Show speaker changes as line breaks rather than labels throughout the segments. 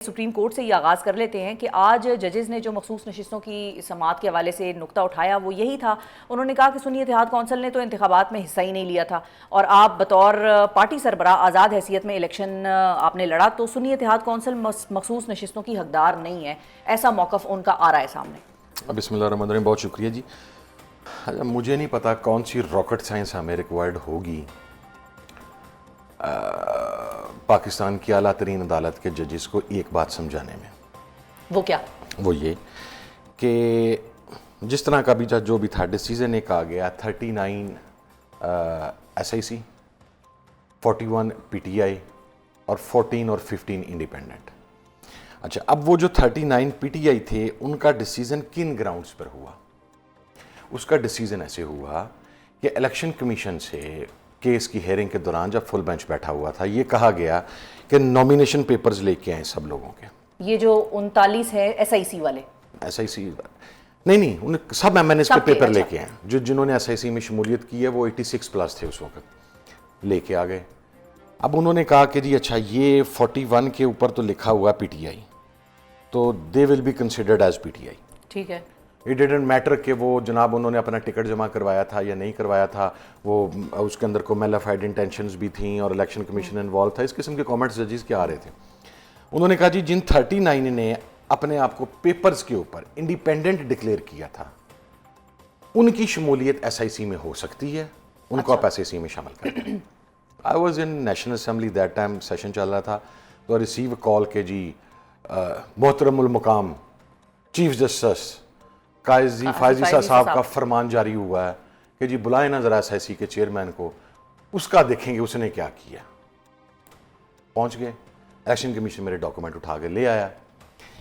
Supreme court से ये आगाज़ कर लेते हैं कि आज जजेस ने जो मखसूस नशिस्तों की समाअत के हवाले से नुक्ता उठाया वो यही था। उन्होंने कहा कि सुन्नी इत्तेहाद कौंसिल ने तो इंतखाबात में हिस्सा ही नहीं लिया था और आप बतौर पार्टी सरबराह आज़ाद हैसियत में इलेक्शन आपने लड़ा, तो सुन्नी इत्तेहाद कौंसिल मखसूस नशिस्तों की हकदार नहीं है, ऐसा मौक़िफ़ उनका आ रहा है सामने।
बिस्मिल्लाहिर्रहमानिर्रहीम, बहुत शुक्रिया जी। मुझे नहीं पता कौन सी रॉकेट साइंस हमें रिक्वायर्ड होगी पाकिस्तान की आला तरीन अदालत के जजेस को एक बात समझाने में।
वो क्या?
वो ये कि जिस तरह का भी जो भी था डिसीजन एक आ गया 39 SIC, 41 PTI और 14 और 15 इंडिपेंडेंट। अच्छा, अब वो जो 39 PTI थे उनका डिसीजन किन ग्राउंड्स पर हुआ? उसका डिसीजन ऐसे हुआ कि इलेक्शन कमीशन से केस की हेयरिंग के दौरान जब फुल बेंच बैठा हुआ था, ये कहा गया कि नॉमिनेशन पेपर्स लेके आए सब लोगों के।
ये जो 39 है SIC वाले,
SIC नहीं, उन सब MNS के पेपर
अच्छा।
लेके आए। जो जिन्होंने SIC में शमूलियत की है वो 86 प्लस थे उस वक्त, लेके आ गए। अब उन्होंने कहा कि जी अच्छा, ये 41 के ऊपर तो लिखा हुआ PTI, तो they will be considered as PTI।
ठीक है।
इट डिडंट मैटर कि वो जनाब उन्होंने अपना टिकट जमा करवाया था या नहीं करवाया था, वो उसके अंदर को मेलाफाइड इंटेंशंस भी थी और इलेक्शन कमीशन इन्वॉल्व था। इस किस्म के कमेंट्स जजेस के आ रहे थे। उन्होंने कहा जी जिन 39 ने अपने आप को पेपर्स के ऊपर इंडिपेंडेंट डिक्लेयर किया था, उनकी शमूलियत SIC में हो सकती है, उनको आप SIC में शामिल कर। I was in national assembly that time, session चल रहा था, तो रिसीव कॉल के जी मोहतरमुल मुकाम चीफ जस्टिस काजी फायजी साहब का फरमान जारी हुआ है कि जी बुलाए ना जरा SIC के चेयरमैन को, उसका देखेंगे उसने क्या किया। पहुंच गए, इलेक्शन कमीशन मेरे डॉक्यूमेंट उठा के ले आया।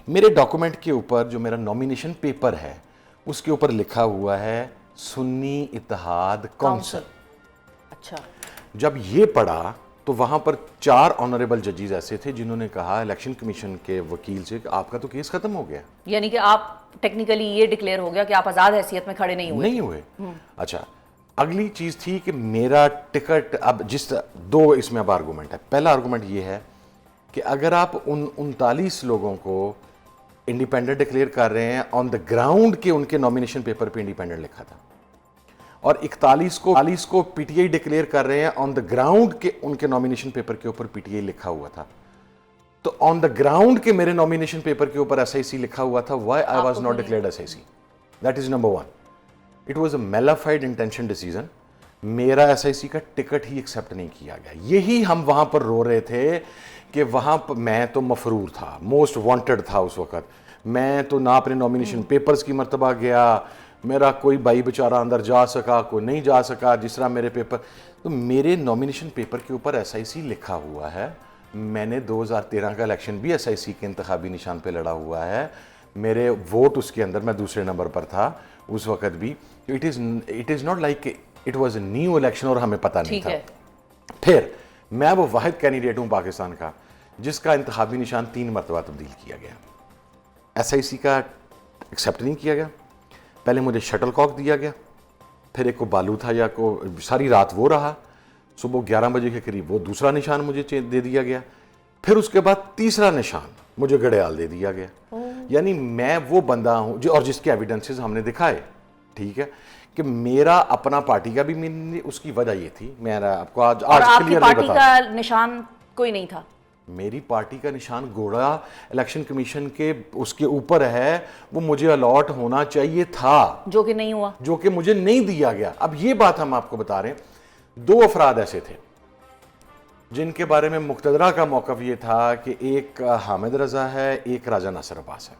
मेरे डॉक्यूमेंट के ऊपर जो मेरा नॉमिनेशन पेपर है उसके ऊपर लिखा हुआ है सुन्नी इत्तेहाद कौंसिल।
अच्छा।
जब ये पढ़ा तो वहां पर 4 ऑनरेबल जजेस ऐसे थे जिन्होंने कहा इलेक्शन कमीशन के वकील से कि आपका तो केस खत्म हो गया,
यानी कि आप टेक्निकली ये डिक्लेयर हो गया कि आप आज़ाद हैसियत में खड़े नहीं हुए।
अच्छा, अगली चीज थी कि मेरा टिकट, अब जिस 2 इसमें अब आर्गूमेंट है। पहला आर्गूमेंट ये है कि अगर आप उन 39 लोगों को इंडिपेंडेंट डिक्लेयर कर रहे हैं ऑन द ग्राउंड के उनके नॉमिनेशन पेपर पे इंडिपेंडेंट लिखा था, और 41 को PTI डिक्लेयर कर रहे हैं ऑन द ग्राउंड के उनके नॉमिनेशन पेपर के ऊपर PTI लिखा हुआ था, तो ऑन द ग्राउंड के मेरे नॉमिनेशन पेपर के ऊपर SIC लिखा हुआ था। Why I was not declared SIC? That is number 1। It was a mala fide intention decision. मेरा SIC का टिकट ही एक्सेप्ट नहीं किया गया। यही हम वहां पर रो रहे थे कि वहां पर मैं तो मफरूर था, मोस्ट वांटेड था उस वक्त। मैं तो ना अपने नॉमिनेशन पेपर्स की मर्तबा गया, मेरा कोई भाई बेचारा अंदर जा सका, कोई नहीं जा सका, जिस तरह मेरे पेपर, तो मेरे नॉमिनेशन पेपर के ऊपर SIC लिखा हुआ है। मैंने 2013 का इलेक्शन भी SIC के इंतखाबी निशान पे लड़ा हुआ है। मेरे वोट उसके अंदर मैं दूसरे नंबर पर था उस वक्त भी। It is not like it was a new election और हमें पता नहीं था। फिर मैं वो वाहिद कैंडिडेट हूँ पाकिस्तान का जिसका इंतखाबी निशान 3 मरतबा तब्दील किया गया। SIC का एक्सेप्ट नहीं किया गया। पहले मुझे शटल कॉक दिया गया, फिर एक को बालू था या को सारी रात वो रहा, सुबह 11 बजे के करीब वो दूसरा निशान मुझे दे दिया गया, फिर उसके बाद तीसरा निशान मुझे गड़ेयाल दे दिया गया। यानी मैं वो बंदा हूं जो, और जिसके एविडेंसेस हमने दिखाए, ठीक है, कि मेरा अपना पार्टी का भी, उसकी वजह ये थी, मेरा आपको आज
क्लियर पार्टी का निशान कोई नहीं था।
मेरी पार्टी का निशान घोड़ा इलेक्शन कमीशन के उसके ऊपर है, वो मुझे अलॉट होना चाहिए था,
जो कि नहीं हुआ,
जो कि मुझे नहीं दिया गया। अब ये बात हम आपको बता रहे हैं, 2 अफराद ऐसे थे जिनके बारे में मुक्तदरा का मौक़िफ़ ये था कि एक हामिद रजा है, एक राजा नासिर अब्बास है।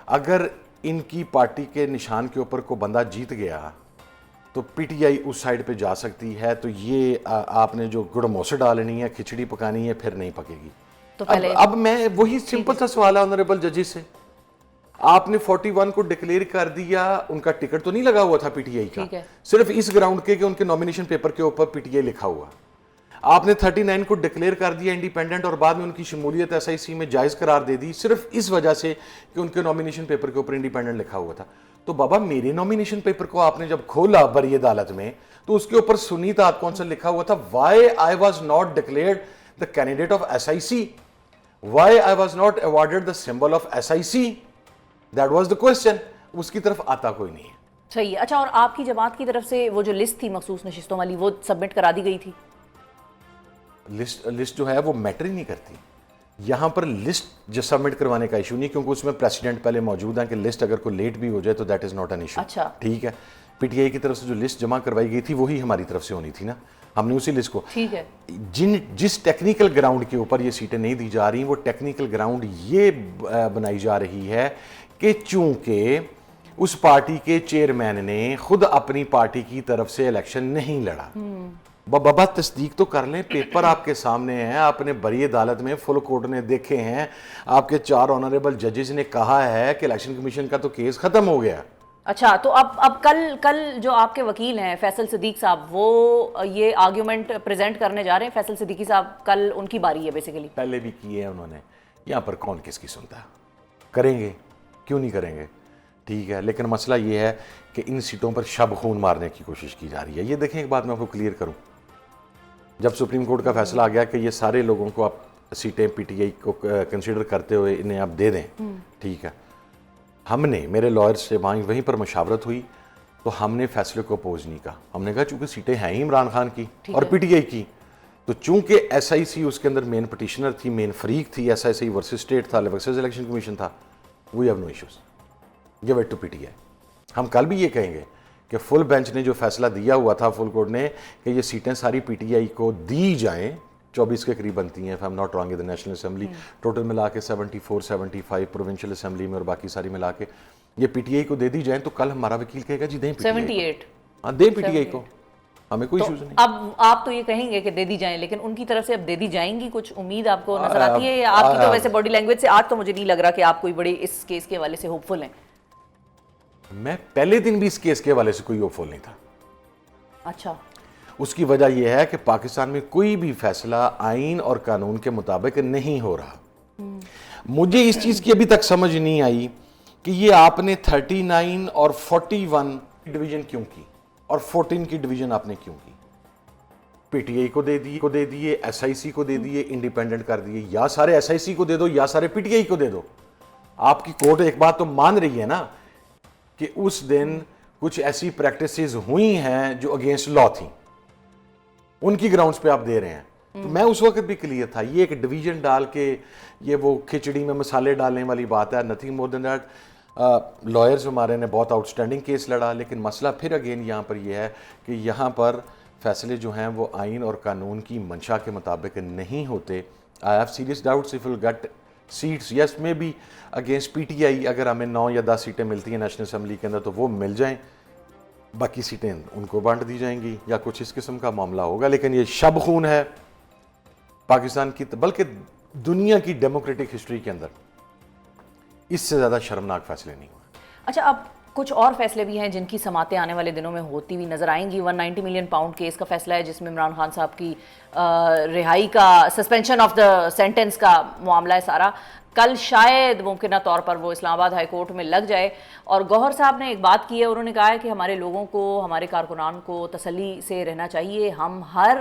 अगर इनकी पार्टी के निशान के ऊपर को बंदा जीत गया तो PTI उस साइड पे जा सकती है, तो ये आपने जो गुड़मोसे डालनी है, खिचड़ी पकानी है, फिर नहीं पकेगी।
तो पहले
अब मैं वही सिंपल सा सवाल है ऑनरेबल जजेस से, आपने 41 को डिक्लेयर कर दिया, उनका टिकट तो नहीं लगा हुआ था PTI का, सिर्फ इस ग्राउंड के उनके नॉमिनेशन पेपर के ऊपर PTI लिखा हुआ। आपने 39 को डिक्लेयर कर दिया इंडिपेंडेंट और बाद में उनकी शमूलियत SIC में जायज़ करार दे दी सिर्फ इस वजह से कि उनके नॉमिनेशन पेपर के ऊपर इंडिपेंडेंट लिखा हुआ था। तो बाबा मेरे नॉमिनेशन पेपर को आपने जब खोला बरी अदालत में तो उसके ऊपर सुन्नी इत्तेहाद कौंसिल लिखा हुआ था। Why I was not declared the candidate of SIC? Why I was not awarded the symbol of SIC? That was the question. उसकी तरफ आता कोई नहीं है।
सही है। अच्छा, और आपकी जमात की तरफ से वो जो लिस्ट थी मखसूस नशिस्तों वाली, वो सबमिट करा दी गई थी?
लिस्ट जो है वो मैटर ही नहीं करती। यहाँ पर लिस्ट जो सबमिट करवाने का इशू नहीं, क्योंकि उसमें प्रेसिडेंट पहले मौजूद हैं कि लिस्ट अगर कोई लेट भी हो जाए तो that is not an issue.
अच्छा,
ठीक है। पीटीआई की तरफ से जो लिस्ट जमा करवाई गई थी वही हमारी तरफ से होनी थी ना, हमने उसी लिस्ट को,
ठीक है।
जिस टेक्निकल ग्राउंड के ऊपर ये सीटें नहीं दी जा रही, वो टेक्निकल ग्राउंड ये बनाई जा रही है कि चूंकि उस पार्टी के चेयरमैन ने खुद अपनी पार्टी की तरफ से इलेक्शन नहीं लड़ा। बाबा तस्दीक तो कर लें, पेपर आपके सामने हैं, आपने बड़ी अदालत में फुल कोर्ट ने देखे हैं, आपके 4 ऑनरेबल जजेस ने कहा है कि इलेक्शन कमीशन का तो केस खत्म हो गया।
अच्छा, तो अब कल जो आपके वकील हैं फैसल सिद्दीक साहब, वो ये आर्ग्यूमेंट प्रेजेंट करने जा रहे हैं। फैसल सिद्दीकी साहब, कल उनकी बारी है बेसिकली।
पहले भी किए हैं उन्होंने, यहाँ पर कौन किसकी सुनता है? करेंगे, क्यों नहीं करेंगे, ठीक है। लेकिन मसला ये है कि इन सीटों पर शब खून मारने की कोशिश की जा रही है। ये देखें, एक बात मैं आपको क्लियर करूं, जब सुप्रीम कोर्ट का फैसला आ गया कि ये सारे लोगों को आप सीटें पीटीआई को कंसीडर करते हुए इन्हें आप दे दें, ठीक है, हमने, मेरे लॉयर्स से वहीं पर मशावरत हुई, तो हमने फैसले को अपोज नहीं कहा। हमने कहा चूंकि सीटें हैं ही इमरान खान की और पीटीआई की, तो चूंकि एसआईसी उसके अंदर मेन पटिशनर थी, मेन फरीक थी, एसआईसी वर्सेस स्टेट था, वर्सेस इलेक्शन कमीशन था, we have no issues, give it to PTI. हम कल भी ये कहेंगे कि फुल बेंच ने जो फैसला दिया हुआ था, फुल कोर्ट ने, कि ये सीटें सारी पीटीआई को दी जाएं, 24 के करीब बनती हैं, I am not wrong, in the national assembly, total मिला के 74 75 प्रोविंशियल असेंबली में और बाकी सारी मिला के ये पीटीआई को दे दी जाएं, तो कल हमारा वकील कहेगा जी दें
78,
हाँ दें पीटीआई को, हमें कोई इश्यूज नहीं।
अब आप तो ये कहेंगे कि दे दी जाएं, लेकिन उनकी तरफ से अब दे दी जाएंगी, कुछ उम्मीद आपको नजर आती है? या आपकी तो वैसे बॉडी लैंग्वेज से आज तो मुझे नहीं लग रहा कि आप कोई बड़े इस केस के हवाले से होपफुल हैं।
मैं पहले दिन भी इस केस के हवाले से कोई होपफुल नहीं था।
अच्छा,
उसकी वजह यह है कि पाकिस्तान में कोई भी फैसला आइन और कानून के मुताबिक नहीं हो रहा। मुझे इस चीज की अभी तक समझ नहीं आई कि ये आपने 39 और 41 डिवीजन क्यों की और 14 की डिवीजन आपने क्यों की? पीटीआई को दे दिए, एसआईसी को दे दिए, इंडिपेंडेंट कर दिए, या सारे एसआईसी को दे दो या सारे पीटीआई को दे दो। आपकी कोर्ट एक बात तो मान रही है ना कि उस दिन कुछ ऐसी प्रैक्टिसेस हुई हैं जो अगेंस्ट लॉ थी, उनकी ग्राउंड्स पे आप दे रहे हैं। तो मैं उस वक्त भी क्लियर था, ये एक डिवीजन डाल के, ये वो खिचड़ी में मसाले डालने वाली बात है, nothing more than that. Lawyers हमारे ने बहुत आउटस्टैंडिंग केस लड़ा, लेकिन मसला फिर अगेन यहाँ पर यह है कि यहाँ पर फैसले जो हैं वो आइन और कानून की मंशा के मुताबिक नहीं होते। I have serious doubts if will get seats, yes may be against PTI, अगर हमें 9 या 10 सीटें मिलती हैं नेशनल असेंबली के अंदर तो वो मिल जाएं, बाकी सीटें उनको बांट दी जाएंगी या कुछ इस किस्म का मामला होगा। लेकिन ये शब खून है पाकिस्तान की, बल्कि दुनिया की डेमोक्रेटिक हिस्ट्री के अंदर इससे ज़्यादा शर्मनाक फैसले नहीं हुए।
अच्छा, अब कुछ और फैसले भी हैं जिनकी समातें आने वाले दिनों में होती हुई नजर आएंगी। 190 मिलियन पाउंड केस का फैसला है जिसमें इमरान खान साहब की रिहाई का, सस्पेंशन ऑफ द सेंटेंस का मामला है सारा। कल शायद मुमकिन तौर पर वो इस्लामाबाद हाई कोर्ट में लग जाए। और गौहर साहब ने एक बात की है, उन्होंने कहा है कि हमारे लोगों को, हमारे कारकुनान को तसल्ली से रहना चाहिए। हम हर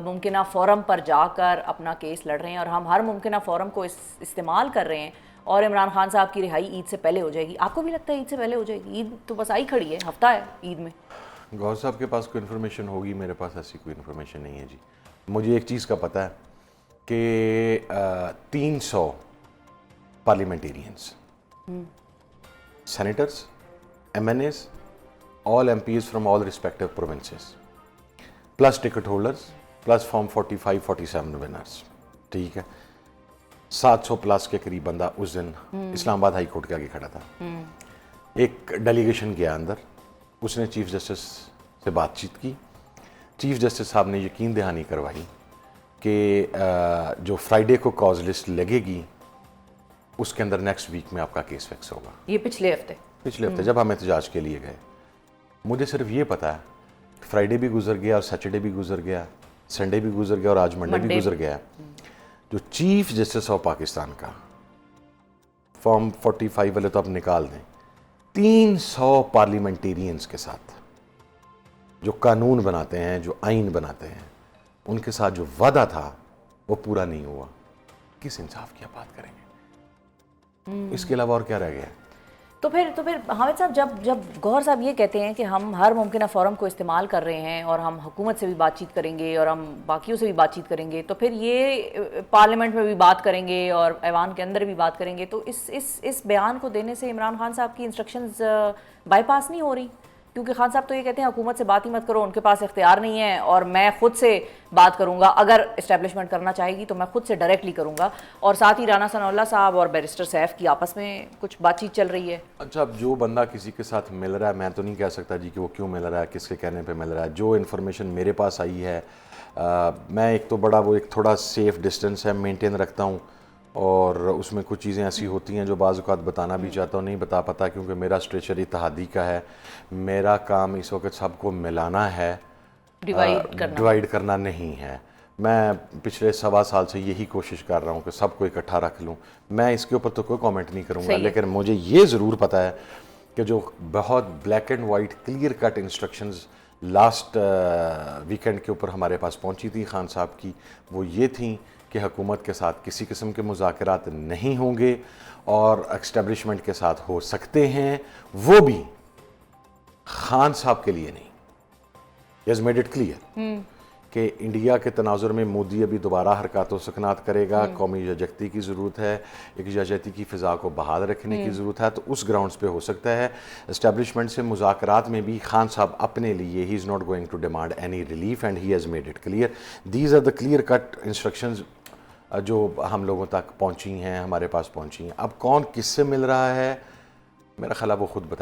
मुमकिन फोरम पर जाकर अपना केस लड़ रहे हैं और हम हर मुमकिन फोरम को इस्तेमाल कर रहे हैं और इमरान खान साहब की रिहाई ईद से पहले हो जाएगी। आपको भी लगता है ईद से पहले हो जाएगी? ईद तो बस आई खड़ी है, हफ्ता है ईद में।
गौहर साहब के पास कोई इन्फॉर्मेशन होगी, मेरे पास ऐसी कोई इन्फॉर्मेशन नहीं है जी। मुझे एक चीज़ का पता है कि 300 parliamentarians, senators, MNAs, all MPs from all respective provinces, plus ticket holders, plus Form 45-47 winners, ठीक है। 700 प्लस के करीब बंदा उस दिन इस्लामाबाद हाई कोर्ट के आगे खड़ा था। एक डेलीगेशन गया अंदर, उसने चीफ जस्टिस से बातचीत की। चीफ जस्टिस साहब ने यकीन दहानी करवाई कि जो फ्राइडे को कॉज लिस्ट लगेगी उसके अंदर नेक्स्ट वीक में आपका केस फिक्स होगा।
ये पिछले हफ्ते
जब हम एहतजाज के लिए गए, मुझे सिर्फ ये पता है फ्राइडे भी गुजर गया और सैटरडे भी गुजर गया, संडे भी गुजर गया और आज मंडे भी गुजर गया। जो चीफ जस्टिस ऑफ पाकिस्तान का फॉर्म 45 वाले तो आप निकाल दें, 300 पार्लियामेंटेरियंस के साथ जो कानून बनाते हैं, जो आइन बनाते हैं, उनके साथ जो वादा था वो पूरा नहीं हुआ। किस इंसाफ की आप बात करेंगे? इसके अलावा और क्या रह गया है?
तो फिर हामिद साहब, जब गौहर साहब ये कहते हैं कि हम हर मुमकिन फ़ोरम को इस्तेमाल कर रहे हैं और हम हुकूमत से भी बातचीत करेंगे और हम बाकियों से भी बातचीत करेंगे, तो फिर ये पार्लियामेंट में भी बात करेंगे और ऐवान के अंदर भी बात करेंगे, तो इस बयान को देने से इमरान खान साहब की इंस्ट्रक्शंस बाईपास नहीं हो रही? क्योंकि खान साहब तो ये कहते हैं हुकूमत से बात ही मत करो, उनके पास इख्तियार नहीं है और मैं खुद से बात करूंगा, अगर इस्टेब्लिशमेंट करना चाहेगी तो मैं खुद से डायरेक्टली करूंगा। और साथ ही राना सनाउल्लाह साहब और बैरिस्टर सैफ की आपस में कुछ बातचीत चल रही है।
अच्छा, अब जो बंदा किसी के साथ मिल रहा है, मैं तो नहीं कह सकता जी कि वो क्यों मिल रहा है, किसके कहने पे मिल रहा है। जो इन्फॉर्मेशन मेरे पास आई है, मैं एक तो बड़ा वो एक थोड़ा सेफ डिस्टेंस है मेंटेन रखता हूँ, और उसमें कुछ चीज़ें ऐसी होती हैं जो बाज़ औक़ात बताना भी चाहता हूँ, नहीं बता पाता, क्योंकि मेरा स्ट्रेचर इत्तेहादी का है। मेरा काम इस वक्त सबको मिलाना है, डिवाइड करना नहीं है। मैं पिछले 1.25 साल से यही कोशिश कर रहा हूँ कि सबको इकट्ठा रख लूँ। मैं इसके ऊपर तो कोई कमेंट नहीं करूँगा, लेकिन मुझे ये ज़रूर पता है कि जो बहुत black and white clear cut instructions last weekend के ऊपर हमारे पास पहुँची थी खान साहब की, वो ये थी कि हुकूमत के साथ किसी किस्म के मुज़ाकरात नहीं होंगे और एस्टेब्लिशमेंट के साथ हो सकते हैं, वो भी खान साहब के लिए नहीं। ही हैज़ मेड इट क्लियर कि इंडिया के तनाजुर में मोदी अभी दोबारा हरकत व सकनात करेगा, कौमी यकजहती की ज़रूरत है, एक यकजहती की फ़िज़ा को बहाल रखने की ज़रूरत है, तो उस ग्राउंड्स पे हो सकता है। इस्टेब्लिशमेंट से मुज़ाकरात में भी खान साहब अपने लिए he is not going to demand any relief and he has made it clear. These are the clear cut instructions जो हम लोगों तक पहुँची हैं, हमारे पास पहुँची हैं। अब कौन किससे मिल रहा है, मेरा ख्याल है वो खुद बताए।